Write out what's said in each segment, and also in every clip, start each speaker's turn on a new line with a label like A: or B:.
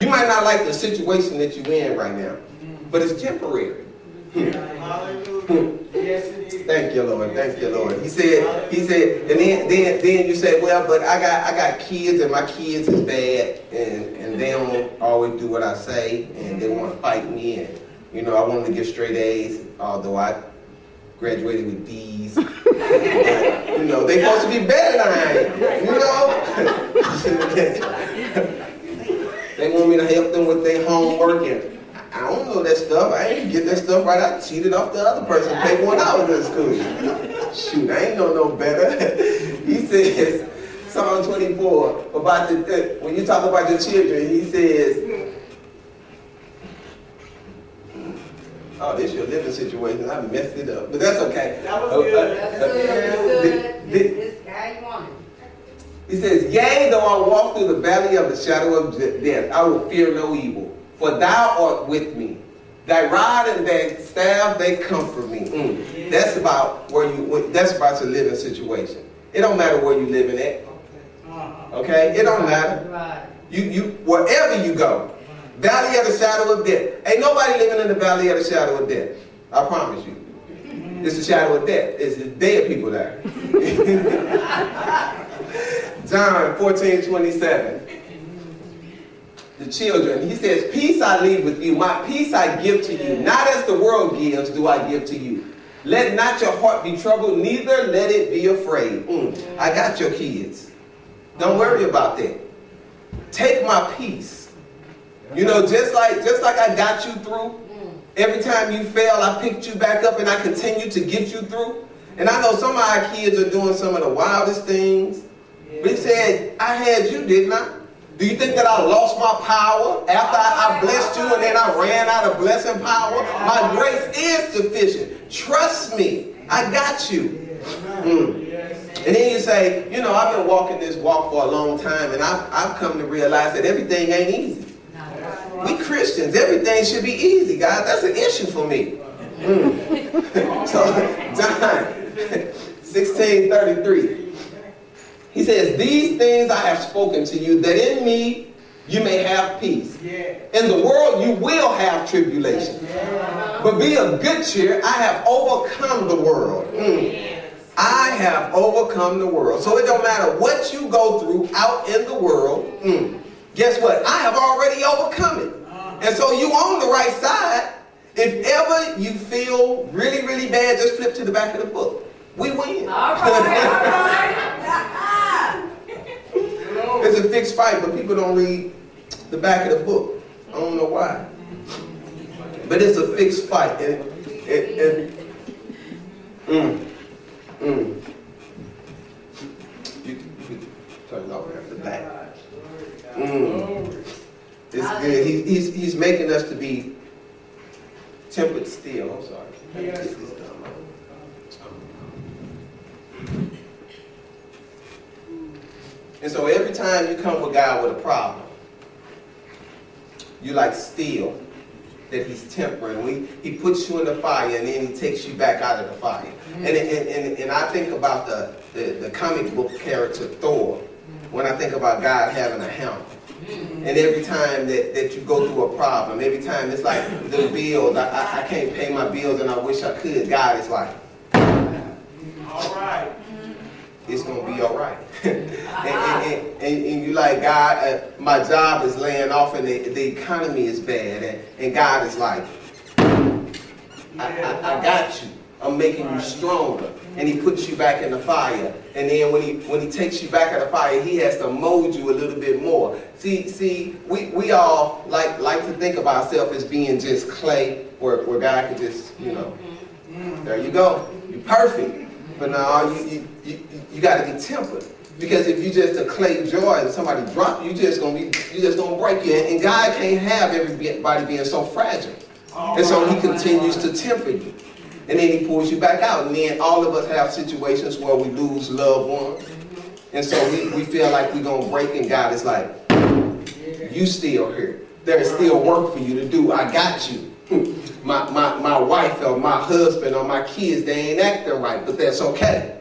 A: You might not like the situation that you're in right now, but it's temporary.
B: Hallelujah. Yes, it is.
A: Thank you, Lord. Thank you, Lord. He said, and then you say, well, but I got kids, and my kids is bad, and they don't always do what I say, and they want to fight me, and you know, I want them to get straight A's, although I graduated with D's. But, you know, they supposed to be better than I am, you know? They want me to help them with their homework, and I don't know that stuff. I ain't get that stuff right. I cheated off the other person, paid when I was in school. Shoot, I ain't know no better. He says, Psalm 24, about when you talk about your children, he says, oh, this is your living situation. I messed it up, but that's okay.
B: That was good.
C: That's good. This guy you wanted.
A: He says, yea, though I walk through the valley of the shadow of death, I will fear no evil. For thou art with me. Thy rod and thy staff, they comfort me. That's about that's about your living situation. It don't matter where you living at. Okay? It don't matter. You wherever you go. Valley of the shadow of death. Ain't nobody living in the valley of the shadow of death. I promise you. It's the shadow of death. It's the dead people there. John 14:27. The children, he says, peace I leave with you, my peace I give to you. Not as the world gives do I give to you. Let not your heart be troubled, neither let it be afraid. I got your kids. Don't worry about that. Take my peace. You know, just like I got you through, every time you fail, I picked you back up and I continue to get you through. And I know some of our kids are doing some of the wildest things. But he said, I had you, didn't I? Do you think that I lost my power after I blessed you and then I ran out of blessing power? My grace is sufficient. Trust me. I got you. And then you say, you know, I've been walking this walk for a long time, and I've come to realize that everything ain't easy. We Christians, everything should be easy, guys. That's an issue for me. So, John 16:33. He says, these things I have spoken to you, that in me you may have peace. In the world you will have tribulation. But be of good cheer, I have overcome the world. I have overcome the world. So it don't matter what you go through out in the world. Guess what? I have already overcome it. And so you on the right side. If ever you feel really, really bad, just flip to the back of the book. We win.
C: All right.
A: It's a fixed fight, but people don't read the back of the book. I don't know why. But it's a fixed fight. You turn it off after that. It's good. He's making us to be tempered still. I'm sorry. And so every time you come with God with a problem, you like steel that he's tempering. He puts you in the fire and then he takes you back out of the fire. And I think about the comic book character Thor when I think about God having a hammer. And every time that you go through a problem, every time it's like the bills, I can't pay my bills and I wish I could, God is like,
B: all right.
A: It's going to be all right. and you like, God, my job is laying off and the economy is bad. And God is like, I got you. I'm making you stronger. And he puts you back in the fire. And then when he takes you back in the fire, he has to mold you a little bit more. See, we all like to think of ourselves as being just clay where God could just, you know, there you go. You're perfect. But now you got to be tempered, because if you just a clay jar and somebody drop you, just gonna break you. And God can't have everybody being so fragile, and so He continues to temper you, and then He pulls you back out. And then all of us have situations where we lose loved ones, and so we feel like we're gonna break, and God is like, you still here. There is still work for you to do. I got you. My wife or my husband or my kids, they ain't acting right, but that's okay.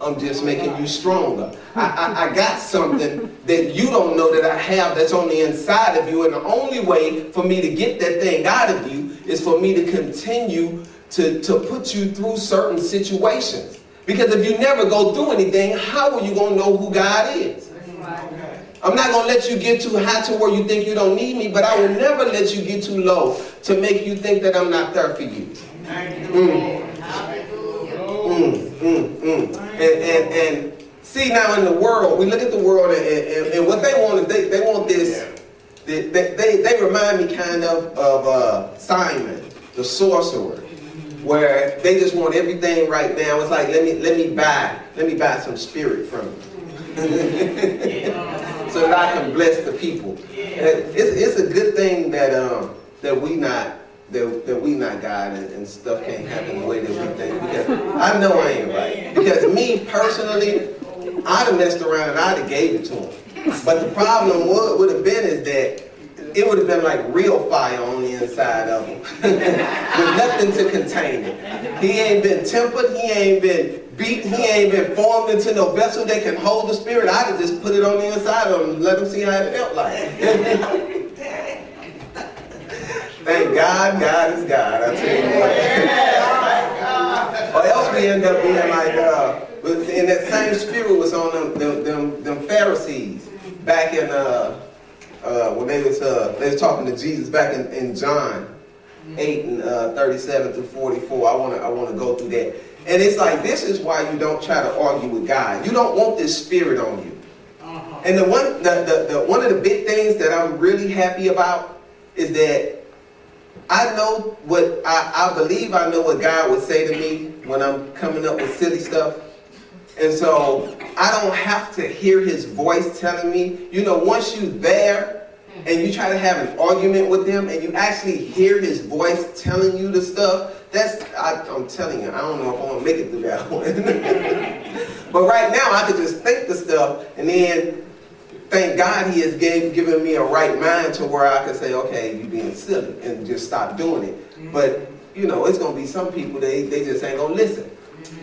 A: I'm just making you stronger. I got something that you don't know that I have that's on the inside of you, and the only way for me to get that thing out of you is for me to continue to put you through certain situations. Because if you never go through anything, how are you going to know who God is? I'm not going to let you get too high to where you think you don't need me, but I will never let you get too low to make you think that I'm not there for you. And see, now in the world, we look at the world and what they want is they want this, they remind me kind of Simon, the sorcerer, where they just want everything right now. It's like, let me buy some spirit from you. So that I can bless the people. It's a good thing that we not God and stuff can't happen the way that we think, because I know I ain't right. Because me personally, I'd have messed around and I'd have gave it to him. But the problem would have been is that it would have been like real fire on the inside of him with nothing to contain it. He ain't been tempered, he ain't been beaten, he ain't been formed into no vessel that can hold the spirit. I'd have just put it on the inside of him and let him see how it felt like. Thank God, God is God, I tell you what. Or else we end up being like, in that same spirit was on them Pharisees back in, when they was talking to Jesus back in John 8 and 37 through 44. I want to go through that. And it's like, this is why you don't try to argue with God. You don't want this spirit on you. And one of the big things that I'm really happy about is that I know what I believe I know what God would say to me when I'm coming up with silly stuff. And so I don't have to hear his voice telling me. You know, once you're there and you try to have an argument with him and you actually hear his voice telling you the stuff, I'm telling you, I don't know if I want to make it through that one. But right now I could just think the stuff, and then thank God he has given me a right mind to where I can say, okay, you're being silly, and just stop doing it. But, you know, it's going to be some people, they just ain't going to listen.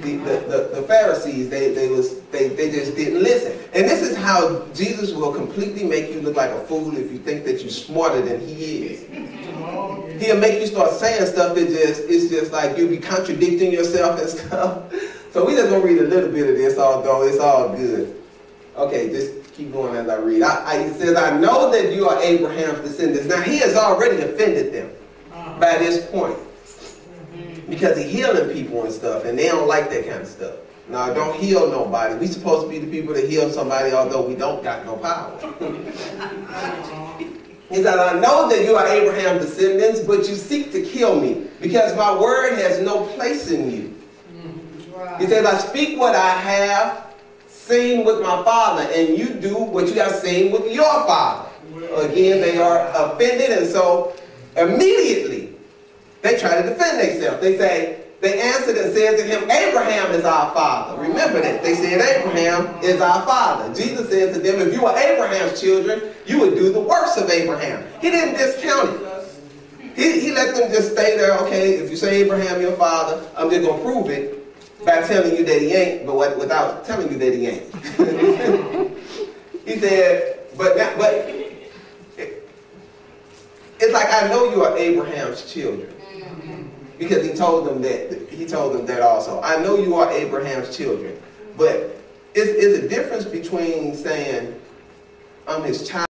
A: The Pharisees, they just didn't listen. And this is how Jesus will completely make you look like a fool if you think that you're smarter than he is. He'll make you start saying stuff that it's just like you'll be contradicting yourself and stuff. So we just going to read a little bit of this, although it's all good. Okay, just keep going as I read. It says, I know that you are Abraham's descendants. Now, he has already offended them by this point, because he's healing people and stuff, and they don't like that kind of stuff. Now, don't heal nobody. We're supposed to be the people that heal somebody, although we don't got no power. He said, I know that you are Abraham's descendants, but you seek to kill me, because my word has no place in you. He says, I speak what I have seen with my father, and you do what you have seen with your father. Again, they are offended, and so immediately they try to defend themselves. They answered and said to him, Abraham is our father. Remember that. They said Abraham is our father. Jesus said to them, if you were Abraham's children, you would do the works of Abraham. He didn't discount it. He let them just stay there. Okay, if you say Abraham your father, I'm just going to prove it by telling you that he ain't, but without telling you that he ain't. He said, but it's like, I know you are Abraham's children. Because he told them that also. I know you are Abraham's children. But it's a difference between saying I'm his child